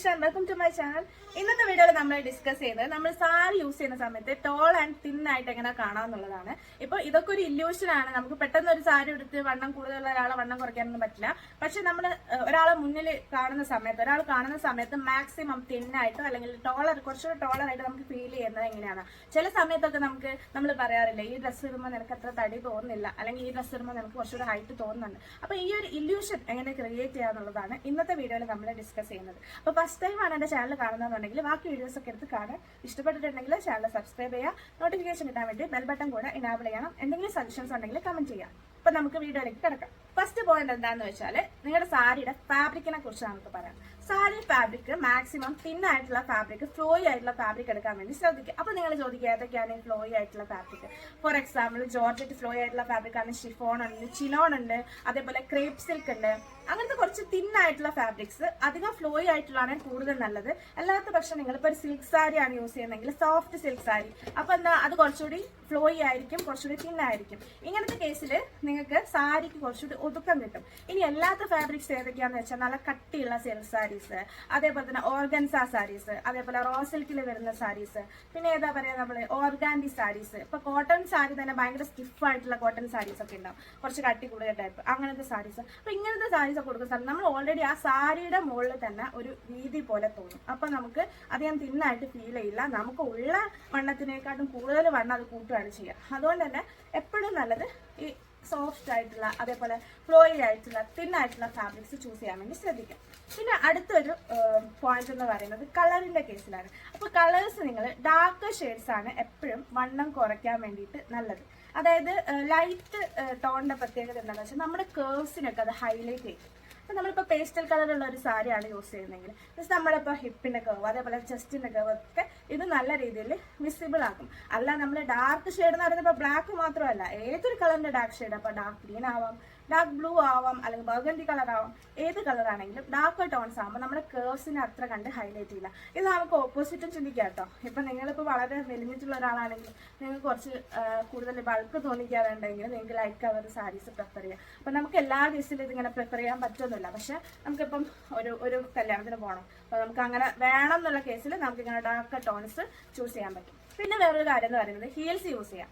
Nisha, welcome to my channel. ഇന്നത്തെ വീഡിയോയിൽ നമ്മൾ ഡിസ്കസ് ചെയ്യുന്നത് നമ്മൾ സാരി യൂസ് ചെയ്യുന്ന സമയത്ത് ടോൾ ആൻഡ് തിൻ ആയിട്ട് എങ്ങനെ കാണാമെന്നുള്ളതാണ്. ഇപ്പൊ ഇതൊക്കെ ഒരു ഇല്യൂഷൻ ആണ്. നമുക്ക് പെട്ടെന്ന് ഒരു സാരി എടുത്ത് വണ്ണം കൂടുതലുള്ള ഒരാളെ വണ്ണം കുറയ്ക്കാനൊന്നും പറ്റില്ല. പക്ഷെ നമ്മൾ ഒരാളെ മുന്നിൽ കാണുന്ന സമയത്ത് മാക്സിമം തിന്നായിട്ടോ അല്ലെങ്കിൽ കുറച്ചുകൂടെ ടോളറായിട്ട് നമുക്ക് ഫീൽ ചെയ്യുന്നത് എങ്ങനെയാണ്. ചില സമയത്തൊക്കെ നമ്മൾ പറയാറില്ല, ഈ ഡ്രസ്സ് ഇടുമ്പോൾ നിനക്ക് അത്ര തടി തോന്നുന്നില്ല, അല്ലെങ്കിൽ ഈ ഡ്രസ്സ് ഇടുമ്പോൾ നമുക്ക് കുറച്ചുകൂടെ ഹൈറ്റ് തോന്നുന്നുണ്ട്. അപ്പൊ ഈ ഒരു ഇല്യൂഷൻ എങ്ങനെ ക്രിയേറ്റ് ചെയ്യാന്നുള്ളതാണ് ഇന്നത്തെ വീഡിയോയിൽ നമ്മൾ ഡിസ്കസ് ചെയ്യുന്നത്. അപ്പോൾ ഫസ്റ്റ് ടൈം ആണ് എന്റെ ചാനൽ കാണുന്നതെന്നുണ്ടെങ്കിൽ ബാക്കി വീഡിയോസ് ഒക്കെ എടുത്ത് കാണാൻ ഇഷ്ടപ്പെട്ടിട്ടുണ്ടെങ്കിൽ ചാനൽ സബ്സ്ക്രൈബ് ചെയ്യുക, നോട്ടിഫിക്കേഷൻ കിട്ടാൻ വേണ്ടി ബെൽ ബട്ടൺ കൂടെ ഇനാബിൾ ചെയ്യണം. എന്തെങ്കിലും സജഷൻസ് ഉണ്ടെങ്കിൽ കമന്റ് ചെയ്യാം. അപ്പൊ നമുക്ക് വീഡിയോയിലേക്ക് കിടക്കാം. ഫസ്റ്റ് പോയിന്റ് എന്താണെന്ന് വെച്ചാൽ നിങ്ങളുടെ സാരിയുടെ ഫാബ്രിക്കിനെ കുറിച്ച് നമുക്ക് പറയാം. സാരി ഫാബ്രിക് മാക്സിമം തിൻ ആയിട്ടുള്ള ഫാബ്രിക്, ഫ്ലോയി ആയിട്ടുള്ള ഫാബ്രിക് എടുക്കാൻ വേണ്ടി ശ്രദ്ധിക്കുക. അപ്പൊ നിങ്ങൾ ചോദിക്കുക ഏതൊക്കെയാണ് ഈ ഫ്ലോയി ആയിട്ടുള്ള fabric. For example georgette flowy ആയിട്ടുള്ള ഫാബ്രിക് ആണ്, ഷിഫോൺ ഉണ്ട്, ചിനോൺ ഉണ്ട്, അതേപോലെ ക്രേപ്പ് സിൽക്ക് ഉണ്ട്. അങ്ങനത്തെ കുറച്ച് തിൻ ആയിട്ടുള്ള ഫാബ്രിക്സ് അധികം ഫ്ലോയി ആയിട്ടുള്ളതാണ് കൂടുതൽ നല്ലത്. അല്ലാത്ത പക്ഷം നിങ്ങളിപ്പോൾ ഒരു സിൽക്ക് സാരി ആണ് യൂസ് ചെയ്യുന്നതെങ്കിൽ സോഫ്റ്റ് സിൽക്ക് സാരി, അപ്പൊ എന്താ അത് കുറച്ചുകൂടി ഫ്ലോയി ആയിരിക്കും, കുറച്ചുകൂടി തിൻ ആയിരിക്കും. ഇങ്ങനത്തെ കേസിൽ നിങ്ങൾക്ക് സാരിക്ക് കുറച്ചുകൂടി ഒതുക്കം കിട്ടും. ഇനി അല്ലാത്ത ഫാബ്രിക്സ് ഏതൊക്കെയാന്ന് വെച്ചാൽ നല്ല കട്ടിയുള്ള സിൽക്ക് സാരീസ്, അതേപോലെ തന്നെ ഓർഗൻസ സാരീസ്, അതേപോലെ റോ സിൽക്കിൽ വരുന്ന സാരീസ്, പിന്നെ ഏതാ പറയാ നമ്മള് ഓർഗാൻഡി സാരീസ്. ഇപ്പൊ കോട്ടൺ സാരി തന്നെ ഭയങ്കര സ്റ്റിഫ് ആയിട്ടുള്ള കോട്ടൺ സാരീസ് ഒക്കെ ഉണ്ടാവും, കുറച്ച് കട്ടി കൂടുതൽ ടൈപ്പ് അങ്ങനത്തെ സാരീസ്. അപ്പൊ ഇങ്ങനത്തെ സാരീസ് കൊടുക്കുന്ന സമയം നമ്മൾ ഓൾറെഡി ആ സാരിയുടെ മുകളിൽ തന്നെ ഒരു വീതി പോലെ തോന്നും. അപ്പൊ നമുക്ക് അധികം തിന്നായിട്ട് ഫീൽ ചെയ്യില്ല. നമുക്ക് ഉള്ള വണ്ണത്തിനേക്കാട്ടും കൂടുതൽ വണ്ണം അത് കൂട്ടുകയാണ് ചെയ്യുക. അതുകൊണ്ട് തന്നെ എപ്പോഴും നല്ലത് ഈ സോഫ്റ്റ് ആയിട്ടുള്ള, അതേപോലെ ഫ്ലോയി ആയിട്ടുള്ള, തിൻ ആയിട്ടുള്ള ഫാബ്രിക്സ് ചൂസ് ചെയ്യാൻ വേണ്ടി ശ്രദ്ധിക്കാം. പിന്നെ അടുത്തൊരു പോയിന്റ് എന്ന് പറയുന്നത് കളറിന്റെ കേസിലാണ്. അപ്പൊ കളേഴ്സ് നിങ്ങൾ ഡാർക്ക് ഷെയ്ഡ്സ് ആണ് എപ്പോഴും വണ്ണം കുറയ്ക്കാൻ വേണ്ടിയിട്ട് നല്ലത്. അതായത് ലൈറ്റ് ടോണിന്റെ പ്രത്യേകത എന്താണെന്ന് വെച്ചാൽ നമ്മുടെ കേർവ്സിനൊക്കെ അത് ഹൈലൈറ്റ് ചെയ്യും. അപ്പൊ നമ്മളിപ്പോൾ പേസ്റ്റൽ കളറുള്ള ഒരു സാരിയാണ് യൂസ് ചെയ്യുന്നതെങ്കിൽ ജസ്റ്റ് നമ്മളിപ്പോൾ ഹിപ്പിന്റെ കർവ്, അതേപോലെ ചെസ്റ്റിന്റെ കർവ് ഒക്കെ ഇത് നല്ല രീതിയിൽ വിസിബിൾ ആക്കും. അല്ല നമ്മൾ ഡാർക്ക് ഷെയ്ഡ് എന്ന് പറയുന്നത് ഇപ്പോൾ ബ്ലാക്ക് മാത്രമല്ല, ഏതൊരു കളറിന്റെ ഡാർക്ക് ഷെയ്ഡ്, അപ്പോൾ ഡാർക്ക് ഗ്രീൻ ആവാം, ഡാർക്ക് ബ്ലൂ ആവാം, അല്ലെങ്കിൽ ബർഗണ്ടി കളർ ആവാം, ഏത് കളർ ആണെങ്കിലും ഡാർക്ക് ടോൺസ് ആകുമ്പോൾ നമ്മുടെ കേർവ്സിനെ അത്ര കണ്ട് ഹൈലൈറ്റ് ചെയ്യില്ല. ഇത് നമുക്ക് ഓപ്പോസിറ്റും ചിന്തിക്കാം കേട്ടോ. ഇപ്പം നിങ്ങളിപ്പോൾ വളരെ മെലിഞ്ഞിട്ടുള്ള ഒരാളാണെങ്കിൽ നിങ്ങൾക്ക് കുറച്ച് കൂടുതൽ ബൾക്ക് തോന്നിക്കാറുണ്ടെങ്കിൽ നിങ്ങൾക്ക് ലൈറ്റ് കളർ സാരീസ് പ്രിഫർ ചെയ്യാം. അപ്പം നമുക്ക് എല്ലാ കേസിലും ഇതിങ്ങനെ പ്രിഫർ ചെയ്യാൻ പറ്റുമൊന്നുമില്ല. പക്ഷെ നമുക്കിപ്പം ഒരു കല്യാണത്തിന് പോകണം, അപ്പോൾ നമുക്ക് അങ്ങനെ വേണം എന്നുള്ള കേസിൽ നമുക്ക് ഇങ്ങനെ ഡാർക്ക് ടോൺസ് ചൂസ് ചെയ്യാൻ പറ്റും. പിന്നെ വേറൊരു കാര്യം എന്ന് പറയുന്നത് ഹീൽസ് യൂസ് ചെയ്യാം.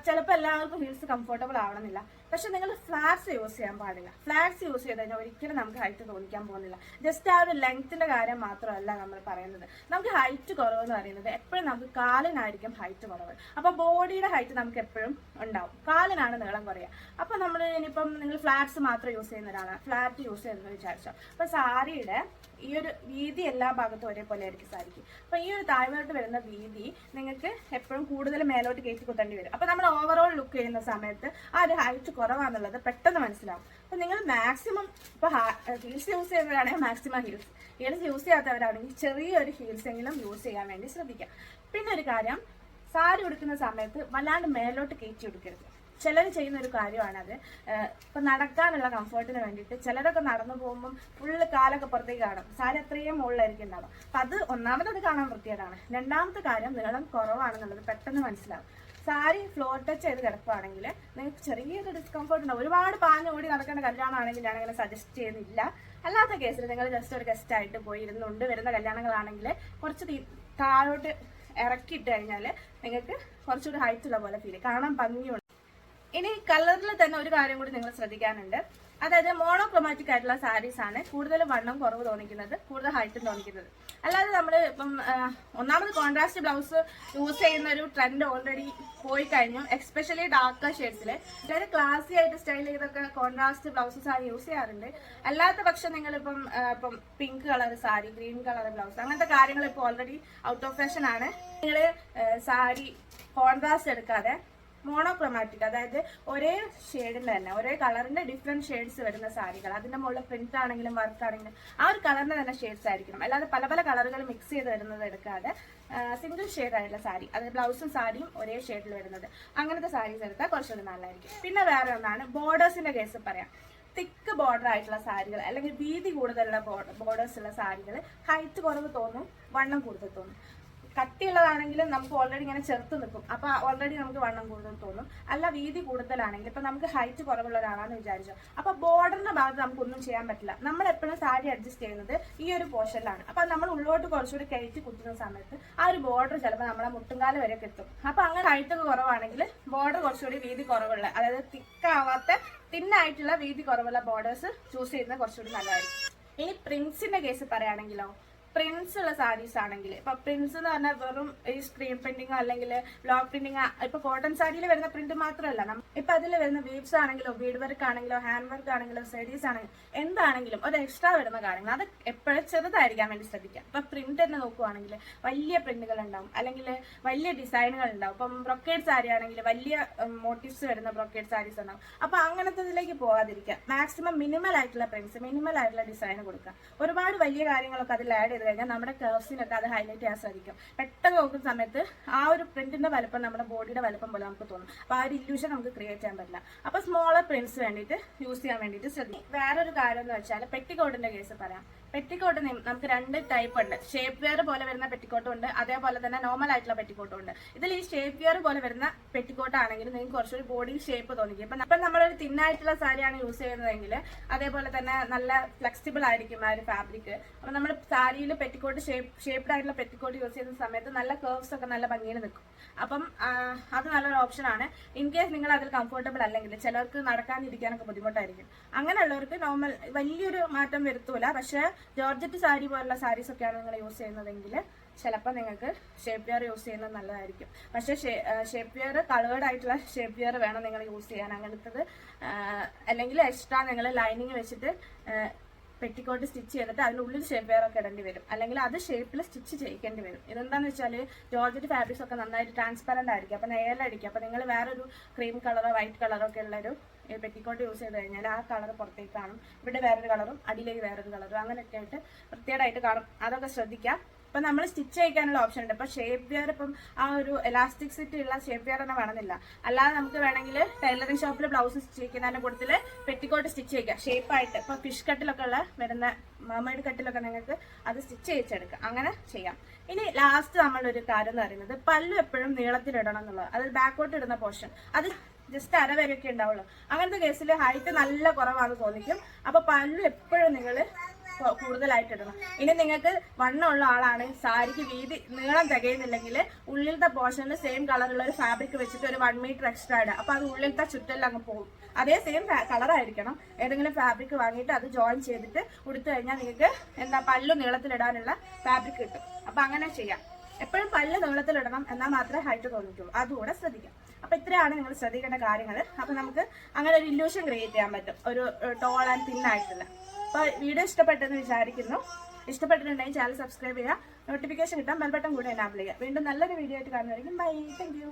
ചിലപ്പോൾ എല്ലാവർക്കും ഹീൽസ് കംഫർട്ടബിൾ ആവണമെന്നില്ല. പക്ഷെ നിങ്ങൾ ഫ്ലാറ്റ്സ് യൂസ് ചെയ്യാൻ പാടില്ല. ഫ്ലാറ്റ്സ് യൂസ് ചെയ്ത് കഴിഞ്ഞാൽ ഒരിക്കലും നമുക്ക് ഹൈറ്റ് തോന്നിക്കാൻ പോകുന്നില്ല. ജസ്റ്റ് ആ ഒരു ലെങ്ത്തിന്റെ കാര്യം മാത്രമല്ല നമ്മൾ പറയുന്നത്. നമുക്ക് ഹൈറ്റ് കുറവെന്ന് പറയുന്നത് എപ്പോഴും നമുക്ക് കാലിനായിരിക്കും ഹൈറ്റ് കുറവ്. അപ്പൊ ബോഡിയുടെ ഹൈറ്റ് നമുക്ക് എപ്പോഴും ഉണ്ടാവും, കാലിനാണ് നീളം കുറയുക. അപ്പൊ നമ്മൾ ഇനിയിപ്പം നിങ്ങൾ ഫ്ലാറ്റ്സ് മാത്രം യൂസ് ചെയ്യുന്ന ഒരാളാണ്, ഫ്ലാറ്റ് യൂസ് ചെയ്യുന്നത് വിചാരിച്ചോ, അപ്പൊ സാരിയുടെ ഈ ഒരു വീതി എല്ലാ ഭാഗത്തും ഒരേപോലെ ആയിരിക്കും സാരിക്ക്. അപ്പൊ ഈ ഒരു താഴ്വോട്ട് വരുന്ന വീതി നിങ്ങൾക്ക് എപ്പോഴും കൂടുതൽ മേലോട്ട് കയറ്റി കുത്തേണ്ടി വരും. അപ്പൊ നമ്മൾ ഓവറോൾ ലുക്ക് ചെയ്യുന്ന സമയത്ത് ആ ഒരു ഹൈറ്റ് കുറവാന്നുള്ളത് പെട്ടെന്ന് മനസ്സിലാവും. അപ്പൊ നിങ്ങൾ മാക്സിമം ഇപ്പൊ ഹീൽസ് യൂസ് ചെയ്യുന്നവരാണെങ്കിൽ മാക്സിമം ഹീൽസ് യൂസ് ചെയ്യാത്തവരാണെങ്കിൽ ചെറിയൊരു ഹീൽസ് എങ്കിലും യൂസ് ചെയ്യാൻ വേണ്ടി ശ്രദ്ധിക്കാം. പിന്നെ ഒരു കാര്യം, സാരി ഉടുക്കുന്ന സമയത്ത് വല്ലാണ്ട് മേലോട്ട് കയറ്റി ഉടുക്കരുത്. ചിലർ ചെയ്യുന്ന ഒരു കാര്യമാണത്. ഇപ്പൊ നടക്കാനുള്ള കംഫർട്ടിന് വേണ്ടിയിട്ട് ചിലരൊക്കെ നടന്നു പോകുമ്പോൾ ഫുള്ള് കാലൊക്കെ പുറത്തേക്ക് കാണും, സാരി അത്രയും മുകളിലായിരിക്കും ഉണ്ടാവും. അപ്പൊ അത് ഒന്നാമത് കാണാൻ വൃത്തികേടാണ്. രണ്ടാമത്തെ കാര്യം, നീളം കുറവാണെന്നുള്ളത് പെട്ടെന്ന് മനസ്സിലാവും. സാരി ഫ്ലോർ ടച്ച് ചെയ്ത് കിടക്കുകയാണെങ്കിൽ നിങ്ങൾക്ക് ചെറിയൊരു ഡിസ്കംഫർട്ട് ഉണ്ടാവും. ഒരുപാട് പാഞ്ഞ് ഓടി നടക്കേണ്ട കല്യാണമാണെങ്കിൽ ഞാൻ അങ്ങനെ സജസ്റ്റ് ചെയ്യുന്നില്ല. അല്ലാത്ത കേസിൽ നിങ്ങൾ ജസ്റ്റ് ഒരു ഗസ്റ്റ് ആയിട്ട് പോയി ഇരുന്നുകൊണ്ട് വരുന്ന കല്യാണങ്ങളാണെങ്കിൽ കുറച്ച് താഴോട്ട് ഇറക്കിയിട്ട് കഴിഞ്ഞാൽ നിങ്ങൾക്ക് കുറച്ചുകൂടി ഹൈറ്റ് ഉള്ള പോലെ ഫീൽ, കാണാൻ ഭംഗിയുണ്ട്. ഇനി കളറിൽ തന്നെ ഒരു കാര്യം കൂടി നിങ്ങൾ ശ്രദ്ധിക്കാനുണ്ട്. അതായത് മോണോക്രോമാറ്റിക് ആയിട്ടുള്ള സാരീസ് ആണ് കൂടുതൽ വണ്ണം കുറവ് തോന്നിക്കുന്നത്, കൂടുതൽ ഹൈറ്റും തോന്നിക്കുന്നത്. അല്ലാതെ നമ്മൾ ഇപ്പം ഒന്നാമത് കോൺട്രാസ്റ്റ് ബ്ലൗസ് യൂസ് ചെയ്യുന്ന ഒരു ട്രെൻഡ് ഓൾറെഡി പോയി കഴിഞ്ഞു. എക്സ്പെഷ്യലി ഡാർക്ക് ഷെയ്ഡ്സിൽ അതായത് ക്ലാസി ആയിട്ട് സ്റ്റൈൽ ചെയ്തൊക്കെ കോൺട്രാസ്റ്റ് ബ്ലൗസ് സാരി യൂസ് ചെയ്യാറുണ്ട്. അല്ലാത്ത പക്ഷം നിങ്ങളിപ്പം pink colour sari, green colour blouse, അങ്ങനത്തെ കാര്യങ്ങൾ ഇപ്പോൾ ഓൾറെഡി ഔട്ട് ഓഫ് ഫാഷൻ ആണ്. നിങ്ങൾ സാരി കോൺട്രാസ്റ്റ് എടുക്കാതെ മോണോക്രോമാറ്റിക്, അതായത് ഒരേ ഷെയ്ഡിന്റെ തന്നെ ഒരേ കളറിന്റെ ഡിഫറെന്റ് ഷെയ്ഡ്സ് വരുന്ന സാരികൾ, അതിന്റെ മുകളിൽ പ്രിന്റ് ആണെങ്കിലും വർക്ക് ആണെങ്കിലും ആ ഒരു കളറിന്റെ തന്നെ ഷെയ്ഡ്സ് ആയിരിക്കണം. അല്ലാതെ പല പല കളറുകൾ മിക്സ് ചെയ്ത് വരുന്നത് എടുക്കാതെ സിംഗിൾ ഷെയ്ഡ് ആയിട്ടുള്ള സാരി, അത് ബ്ലൗസും സാരിയും ഒരേ ഷെയ്ഡിൽ വരുന്നത്, അങ്ങനത്തെ സാരീസ് എടുത്താൽ കുറച്ചുകൂടി നല്ലതായിരിക്കും. പിന്നെ വേറെ ഒന്നാണ് ബോർഡേഴ്സിന്റെ കേസ് പറയാം. തിക്ക് ബോർഡർ ആയിട്ടുള്ള സാരികൾ അല്ലെങ്കിൽ വീതി കൂടുതലുള്ള ബോർഡേഴ്സ് ഉള്ള സാരികൾ ഹൈറ്റ് കുറവ് തോന്നും, വണ്ണം കൂടുതൽ തോന്നും. കട്ടിയുള്ളതാണെങ്കിലും നമുക്ക് ഓൾറെഡി ഇങ്ങനെ ചെറുത്ത് നിൽക്കും. അപ്പൊ ഓൾറെഡി നമുക്ക് വണ്ണം കൂടുതൽ തോന്നും. അല്ല വീതി കൂടുതലാണെങ്കിൽ ഇപ്പൊ നമുക്ക് ഹൈറ്റ് കുറവുള്ള ഒരാളാണെന്ന് വിചാരിച്ചു, അപ്പൊ ബോർഡറിന്റെ ഭാഗത്ത് നമുക്കൊന്നും ചെയ്യാൻ പറ്റില്ല. നമ്മൾ എപ്പോഴും സാരി അഡ്ജസ്റ്റ് ചെയ്യുന്നത് ഈ ഒരു പോർഷനിലാണ്. അപ്പൊ നമ്മൾ ഉള്ളോട്ട് കുറച്ചുകൂടി കയറ്റി കുത്തുന്ന സമയത്ത് ആ ഒരു ബോർഡർ ചിലപ്പോൾ നമ്മളെ മുട്ടുംകാല് വരെ എത്തും. അപ്പൊ അങ്ങനെ ഹൈറ്റ് കുറവാണെങ്കിൽ ബോർഡർ കുറച്ചുകൂടി വീതി കുറവുള്ള, അതായത് തിക്കാവാത്ത തിന്നായിട്ടുള്ള വീതി കുറവുള്ള ബോർഡേഴ്സ് ചൂസ് ചെയ്യുന്നത് കുറച്ചുകൂടി നല്ലതായിരിക്കും. ഇനി പ്രിന്റ്സിന്റെ കേസ് പറയുകയാണെങ്കിലോ, പ്രിന്റ്സ് ഉള്ള സാരീസ് ആണെങ്കിൽ ഇപ്പൊ പ്രിന്റ്സ് എന്ന് പറഞ്ഞാൽ വെറും ഈ സ്ക്രീൻ പ്രിന്റിങ്ങോ അല്ലെങ്കിൽ ബ്ലോക്ക് പ്രിന്റിങ്, ഇപ്പൊ കോട്ടൺ സാരിയിൽ വരുന്ന പ്രിന്റ് മാത്രമല്ല, ഇപ്പൊ അതിൽ വരുന്ന വീവ്സ് ആണെങ്കിലോ ബീഡ് വർക്ക് ആണെങ്കിലോ ഹാൻഡ് വർക്ക് ആണെങ്കിലോ സെഡീസ് ആണെങ്കിലും എന്താണെങ്കിലും ഒരു എക്സ്ട്രാ വരുന്ന കാര്യങ്ങൾ അത് എപ്പോഴും ചെറുതായിരിക്കാൻ വേണ്ടി ശ്രദ്ധിക്കാം. ഇപ്പൊ പ്രിന്റ് തന്നെ നോക്കുവാണെങ്കിൽ വലിയ പ്രിന്റുകൾ ഉണ്ടാവും, അല്ലെങ്കിൽ വലിയ ഡിസൈനുകൾ ഉണ്ടാവും. ഇപ്പം ബ്രൊക്കേഡ് സാരി ആണെങ്കിൽ വലിയ മോട്ടീവ്സ് വരുന്ന ബ്രൊക്കേഡ് സാരീസ് ഉണ്ടാവും. അപ്പൊ അങ്ങനത്തെ പോകാതിരിക്കുക. മാക്സിമം മിനിമൽ ആയിട്ടുള്ള പ്രിന്റ്സ്, മിനിമൽ ആയിട്ടുള്ള ഡിസൈൻ കൊടുക്കുക. ഒരുപാട് വലിയ കാര്യങ്ങളൊക്കെ അതിൽ ആഡ് ചെയ്ത് കഴിഞ്ഞാൽ നമ്മുടെ കർവ്സിനൊക്കെ അത് ഹൈലൈറ്റ് ചെയ്യാൻ സാധിക്കും. പെട്ടെന്ന് നോക്കുന്ന സമയത്ത് ആ ഒരു പ്രിന്റിന്റെ വലുപ്പം നമ്മുടെ ബോഡിയുടെ വലുപ്പം പോലെ നമുക്ക് തോന്നും. അപ്പൊ ആ ഒരു ഇല്യൂഷൻ നമുക്ക് ക്രിയേറ്റ് ചെയ്യാൻ പറ്റില്ല. അപ്പൊ സ്മോളർ പ്രിന്റ്സ് വേണ്ടിയിട്ട് യൂസ് ചെയ്യാൻ വേണ്ടിയിട്ട് ശ്രദ്ധിക്കും. വേറൊരു കാര്യം എന്ന് വെച്ചാൽ പെറ്റിക്കോട്ടിന്റെ കേസ് പറയാം. പെറ്റിക്കോട്ട് നമുക്ക് 2 ടൈപ്പ് ഉണ്ട്. ഷേപ്പ് വെയർ പോലെ വരുന്ന പെറ്റിക്കോട്ടും ഉണ്ട്, അതേപോലെ തന്നെ നോർമൽ ആയിട്ടുള്ള പെറ്റിക്കോട്ടും ഉണ്ട്. ഇതിൽ ഈ ഷേപ്പ് വെയർ പോലെ വരുന്ന പെറ്റിക്കോട്ട് ആണെങ്കിൽ നിങ്ങൾക്ക് കുറച്ചൊരു ബോഡി ഷേപ്പ് തോന്നിക്കും. ഇപ്പൊ നമ്മളൊരു തിന്നായിട്ടുള്ള സാരിയാണ് യൂസ് ചെയ്യുന്നതെങ്കിൽ അതേപോലെ തന്നെ നല്ല ഫ്ലെക്സിബിൾ ആയിരിക്കും ആ ഒരു ഫാബ്രിക്. അപ്പൊ നമ്മൾ സാരിയിൽ പെറ്റിക്കോട്ട് ഷേപ്ഡ് ആയിട്ടുള്ള പെറ്റിക്കോട്ട് യൂസ് ചെയ്യുന്ന സമയത്ത് നല്ല കർവ്സ് ഒക്കെ നല്ല ഭംഗിയിൽ നിൽക്കും. അപ്പം അത് നല്ലൊരു ഓപ്ഷൻ ആണ്. ഇൻ കേസ് നിങ്ങൾ അതിൽ കംഫർട്ടബിൾ അല്ലെങ്കിൽ ചിലർക്ക് നടക്കാനിരിക്കാനൊക്കെ ബുദ്ധിമുട്ടായിരിക്കും. അങ്ങനെയുള്ളവർക്ക് നോർമൽ വലിയൊരു മാറ്റം വരുത്തൂല. പക്ഷെ ജോർജറ്റ് സാരി പോലുള്ള സാരീസ് ഒക്കെയാണ് നിങ്ങൾ യൂസ് ചെയ്യുന്നതെങ്കിൽ ചിലപ്പോൾ നിങ്ങൾക്ക് ഷേപ്പ് വെയർ യൂസ് ചെയ്യുന്നത് നല്ലതായിരിക്കും. പക്ഷെ ഷേപ്പ് വെയർ കളേർഡ് ആയിട്ടുള്ള ഷേപ്പ് വെയർ വേണം നിങ്ങൾ യൂസ് ചെയ്യാൻ. അങ്ങനത്തത് അല്ലെങ്കിൽ എക്സ്ട്രാ നിങ്ങൾ ലൈനിങ് വെച്ചിട്ട് പെറ്റിക്കോട്ട് സ്റ്റിച്ച് ചെയ്തിട്ട് അതിനുള്ളിൽ ഷേപ്പ് വെയർ ഒക്കെ ഇടേണ്ടി വരും, അല്ലെങ്കിൽ അത് ഷേപ്പിൽ സ്റ്റിച്ച് ചെയ്യിക്കേണ്ടി വരും. ഇതെന്താണെന്ന് വെച്ചാൽ ജോർജറ്റ് ഫാബ്രിക്സ് ഒക്കെ നന്നായിട്ട് ട്രാൻസ്പെറന്റ് ആയിരിക്കും. അപ്പൊ നേരിലടിക്കും. അപ്പൊ നിങ്ങൾ വേറൊരു ക്രീം കളറോ വൈറ്റ് കളറോ ഒക്കെ ഉള്ളൊരു പെറ്റിക്കോട്ട് യൂസ് ചെയ്ത് കഴിഞ്ഞാൽ ആ കളർ പുറത്തേക്ക് കാണും. ഇവിടെ വേറൊരു കളറും അടിയിലേക്ക് വേറൊരു കളറും അങ്ങനെയൊക്കെ ആയിട്ട് വൃത്തികേടായിട്ട് കാണും. അതൊക്കെ ശ്രദ്ധിക്കാം. ഇപ്പൊ നമ്മൾ സ്റ്റിച്ച് ചെയ്യിക്കാനുള്ള ഓപ്ഷൻ ഉണ്ട്. ഇപ്പൊ ഷേപ്പ് വെയർ ഇപ്പം ആ ഒരു എലാസ്റ്റിക്സിറ്റി ഉള്ള ഷേപ്പ് വെയർ തന്നെ വേണമെന്നില്ല. അല്ലാതെ നമുക്ക് വേണമെങ്കിൽ ടൈലറിംഗ് ഷോപ്പിൽ ബ്ലൗസ് സ്റ്റിച്ച് ചെയ്യുന്നതിന്റെ കൂട്ടത്തിൽ പെറ്റിക്കോട്ട് സ്റ്റിച്ച് ചെയ്യിക്കാം ഷേപ്പായിട്ട്. ഇപ്പൊ ഫിഷ് കട്ടിലൊക്കെ ഉള്ള വരുന്ന മെർമെയ്ഡ് കട്ടിലൊക്കെ നിങ്ങൾക്ക് അത് സ്റ്റിച്ച് ചെയ്യിച്ചെടുക്കാം. അങ്ങനെ ചെയ്യാം. ഇനി ലാസ്റ്റ് നമ്മളൊരു കാര്യം എന്ന് പറയുന്നത് പല്ലു എപ്പോഴും നീളത്തിലിടണം എന്നുള്ളത്. അത് ബാക്കോട്ട് ഇടുന്ന പോർഷൻ അത് ജസ്റ്റ് അരവരെയൊക്കെ ഉണ്ടാവുള്ളൂ. അങ്ങനത്തെ കേസിൽ ഹൈറ്റ് നല്ല കുറവാണെന്ന് തോന്നിക്കും. അപ്പൊ പല്ലു എപ്പോഴും നിങ്ങൾ കൂടുതലായിട്ട് ഇടണം. ഇനി നിങ്ങൾക്ക് വണ്ണമുള്ള ആളാണ്, സാരിക്ക് നീളം തികയുന്നില്ലെങ്കിൽ ഉള്ളിലത്തെ പോർഷനിൽ സെയിം കളറുള്ള ഒരു ഫാബ്രിക് വെച്ചിട്ട് ഒരു 1 മീറ്റർ എക്സ്ട്രാ ഇടുക. അപ്പൊ അത് ഉള്ളിലത്തെ ചുറ്റെല്ലാം അങ്ങ് പോകും. അതേ സെയിം കളറായിരിക്കണം. ഏതെങ്കിലും ഫാബ്രിക് വാങ്ങിയിട്ട് അത് ജോയിൻ ചെയ്തിട്ട് ഉടുത്തു കഴിഞ്ഞാൽ നിങ്ങൾക്ക് പല്ലു നീളത്തിലിടാനുള്ള ഫാബ്രിക് കിട്ടും. അപ്പൊ അങ്ങനെ ചെയ്യാം. എപ്പോഴും പല്ല് നീളത്തിലിടണം, എന്നാൽ മാത്രമേ ഹൈറ്റ് തോന്നിക്കുള്ളൂ. അതുകൂടെ ശ്രദ്ധിക്കാം. അപ്പൊ ഇത്രയാണ് നിങ്ങൾ ശ്രദ്ധിക്കേണ്ട കാര്യങ്ങൾ. അപ്പൊ നമുക്ക് അങ്ങനെ ഒരു ഇല്യൂഷൻ ക്രിയേറ്റ് ചെയ്യാൻ പറ്റും, ഒരു ടോൾ ആൻഡ് തിൻ ആയിട്ടുള്ള. അപ്പൊ വീഡിയോ ഇഷ്ടപ്പെട്ടെന്ന് വിചാരിക്കുന്നു. ഇഷ്ടപ്പെട്ടിട്ടുണ്ടെങ്കിൽ ചാനൽ സബ്സ്ക്രൈബ് ചെയ്യുക, നോട്ടിഫിക്കേഷൻ കിട്ടാൻ ബെൽ ബട്ടൺ കൂടെ എനാബിൾ ചെയ്യുക. വീണ്ടും നല്ലൊരു വീഡിയോ ആയിട്ട് കാണുന്നതായിരിക്കും. By, thank you.